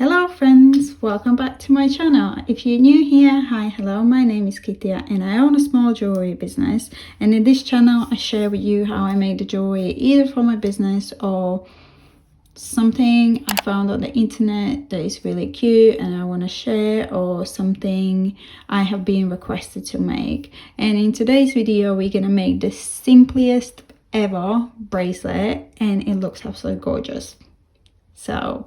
Hello friends, welcome back to my channel. If you're new here, hi, hello, my name is Kitija and I own a small jewelry business, and in this channel I share with you how I made the jewelry either for my business or something I found on the internet that is really cute and I want to share, or something I have been requested to make. And in today's video we're gonna make the simplest ever bracelet and it looks absolutely gorgeous. So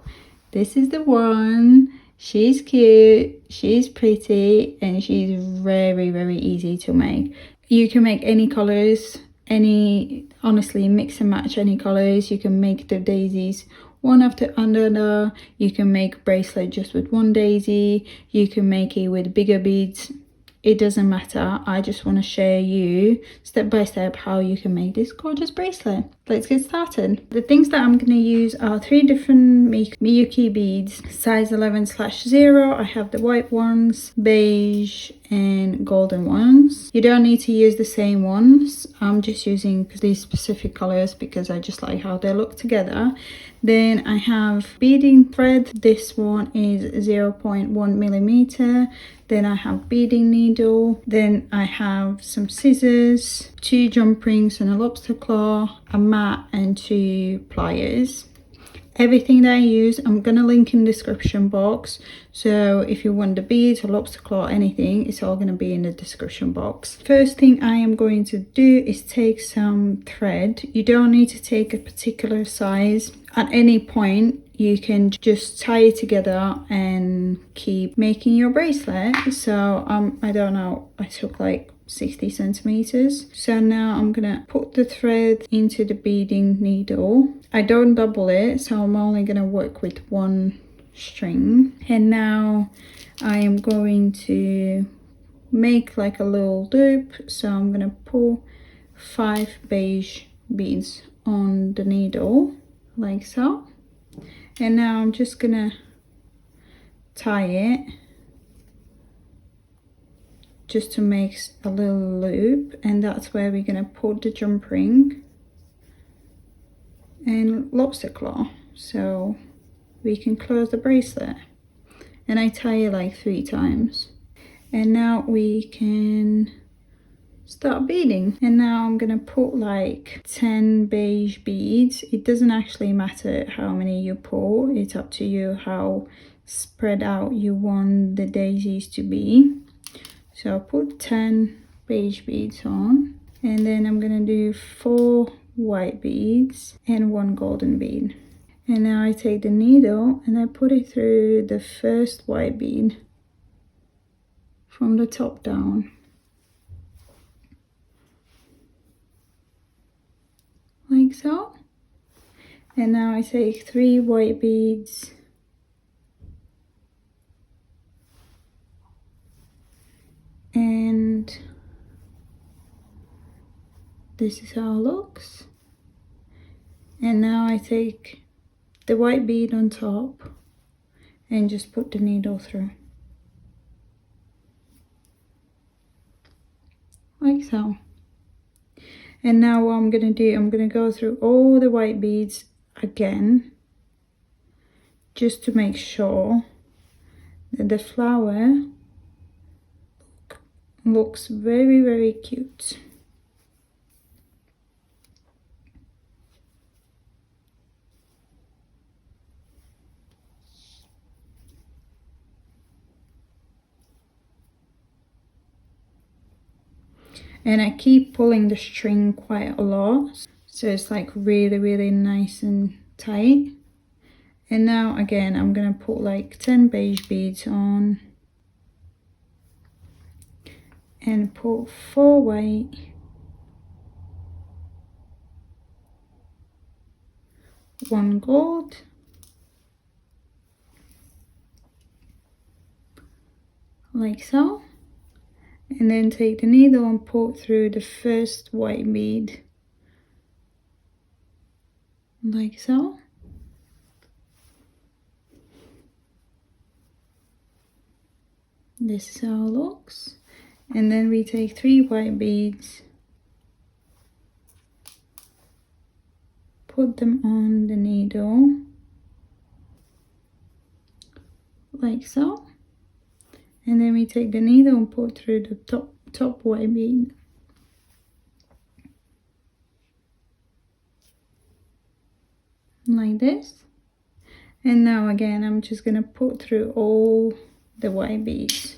this is the one. She's cute, she's pretty, and she's very easy to make. You can make any colors, honestly mix and match any colors. You can make the daisies one after another. You can make bracelet just with one daisy. You can make it with bigger beads. It doesn't matter. I just want to share you step by step how you can make this gorgeous bracelet. Let's get started. The things that I'm going to use are 3 different Miyuki beads, size 11/0. I have the white ones, beige and golden ones. You don't need to use the same ones. I'm just using these specific colors because I just like how they look together. Then I have beading thread. This one is 0.1 millimeter. Then I have beading needle. Then I have some scissors, 2 jump rings and a lobster claw, a mat and 2 pliers. Everything that I use I'm gonna link in the description box, so if you want the beads or lobster claw, anything, it's all gonna be in the description box. First thing I am going to do is take some thread. You don't need to take a particular size. At any point you can just tie it together and keep making your bracelet. So I don't know, I took like 60 centimeters. So now I'm gonna put the thread into the beading needle. I don't double it, so I'm only gonna work with 1 string. And now I am going to make like a little loop. So I'm gonna pull 5 beige beads on the needle like so. And now I'm just gonna tie it just to make a little loop, and that's where we're gonna put the jump ring and lobster claw so we can close the bracelet. And I tie it like 3 times. And now we can start beading. And now I'm gonna put like 10 beige beads. It doesn't actually matter how many you put, it's up to you how spread out you want the daisies to be. So I'll put 10 beige beads on, and then I'm gonna do 4 white beads and 1 golden bead. And now I take the needle and I put it through the first white bead from the top down. Like so. And now I take 3 white beads and this is how it looks. And now I take the white bead on top and just put the needle through like so. And now what I'm gonna do, I'm gonna go through all the white beads again just to make sure that the flower looks very cute. And I keep pulling the string quite a lot, so it's like really nice and tight. And now again I'm gonna put like 10 beige beads on and put 4 white, 1 gold, like so. And then take the needle and put through the first white bead like so. This is how it looks. And then we take 3 white beads, put them on the needle like so. And then we take the needle and put through the top white bead. Like this. And now again, I'm just gonna put through all the white beads.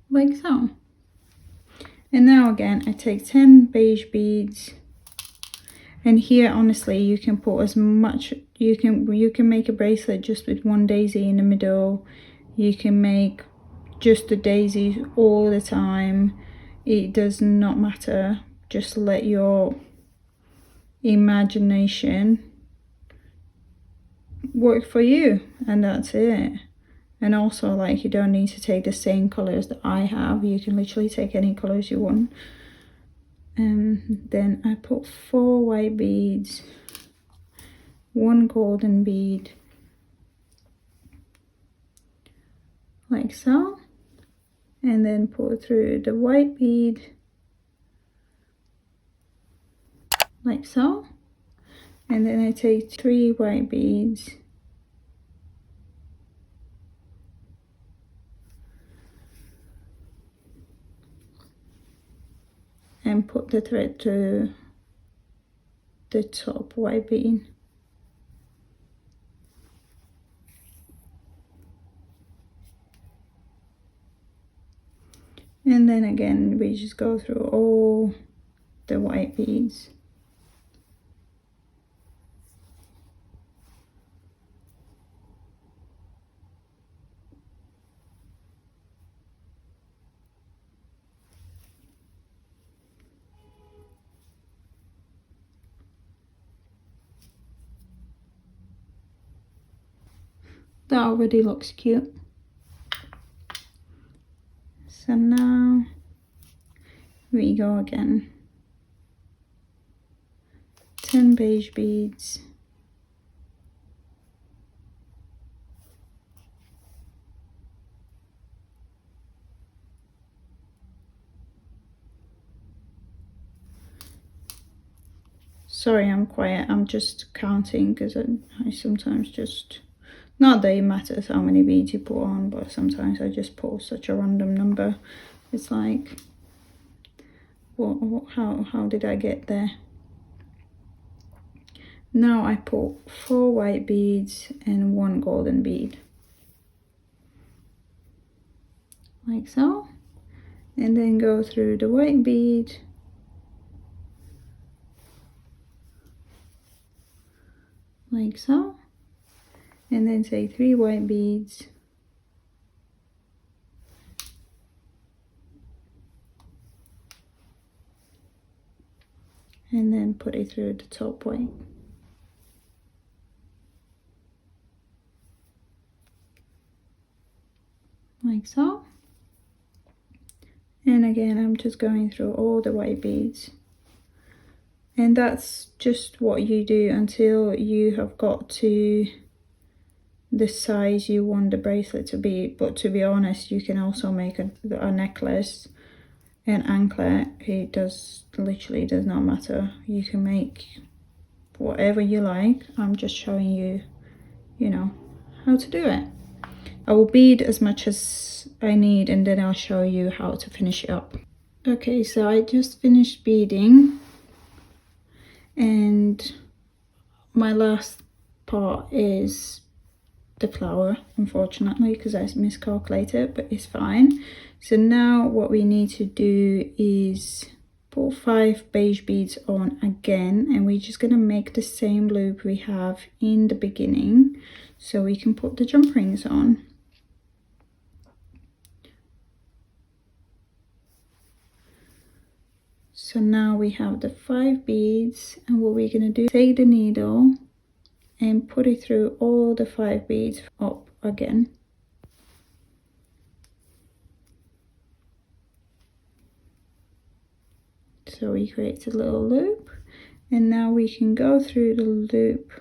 Like so. And now again, I take 10 beige beads, and here honestly you can put as much, you can make a bracelet just with one daisy in the middle. You can make just the daisies all the time. It does not matter. Just let your imagination work for you, and that's it. And also, like, you don't need to take the same colors that I have. You can literally take any colors you want. And then I put 4 white beads, 1 golden bead, like so. And then put through the white bead, like so. And then I take 3 white beads, and put the thread to the top white bead. And then again, we just go through all the white beads. That already looks cute. So now we go again. 10 beige beads. Sorry, I'm quiet. I'm just counting because I sometimes just, not that it matters how many beads you put on, but sometimes I just put such a random number. It's like, how did I get there? Now I put 4 white beads and 1 golden bead, like so. And then go through the white bead, like so. And then take 3 white beads, and then put it through the top white. Like so. And again, I'm just going through all the white beads. And that's just what you do until you have got to the size you want the bracelet to be. But to be honest, you can also make a necklace, an anklet. It literally does not matter. You can make whatever you like. I'm just showing you, you know, how to do it. I will bead as much as I need, and then I'll show you how to finish it up. Okay, so I just finished beading, and my last part is the flower, unfortunately, because I miscalculated, but it's fine. So now what we need to do is put 5 beige beads on again, and we're just going to make the same loop we have in the beginning so we can put the jump rings on. So now we have the 5 beads, and what we're going to do, take the needle and put it through all the 5 beads up again. So we create a little loop, and now we can go through the loop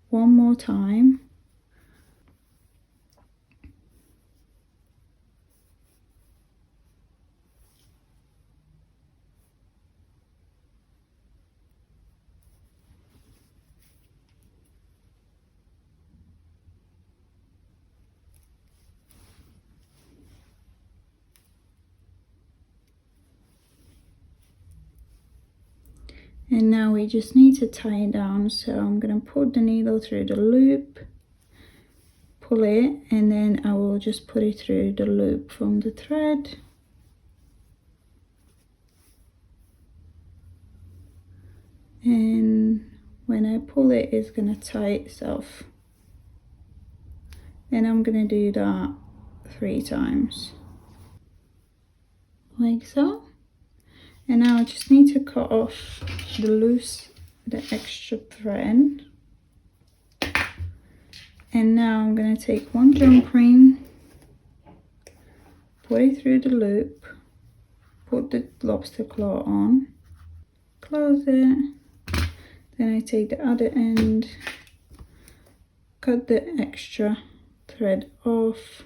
one more time. And now we just need to tie it down. So I'm going to put the needle through the loop, pull it, and then I will just put it through the loop from the thread. And when I pull it, it's going to tie itself. And I'm going to do that 3 times. Like so. And now I just need to cut off the extra thread. And now I'm going to take one jump ring, put it through the loop, put the lobster claw on, close it. Then I take the other end, cut the extra thread off,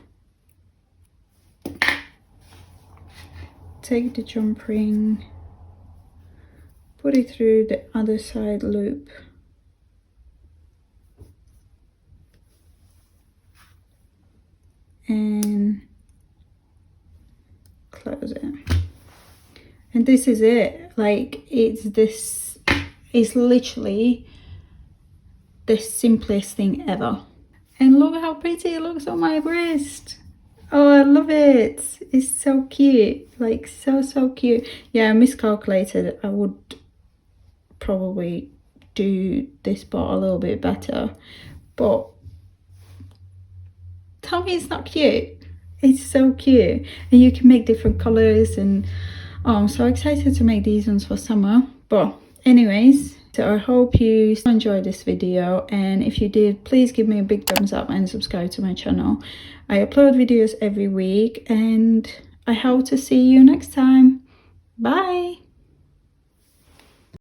take the jump ring, put it through the other side loop, and close it. And this is it. Like, it's literally the simplest thing ever. And look how pretty it looks on my wrist. Oh, I love it. It's so cute. Like, so cute. Yeah, I miscalculated. I would probably do this part a little bit better, but tell me it's not cute. It's so cute. And you can make different colors, and oh, I'm so excited to make these ones for summer. But anyways, so I hope you enjoyed this video, and if you did, please give me a big thumbs up and subscribe to my channel. I upload videos every week, and I hope to see you next time. Bye.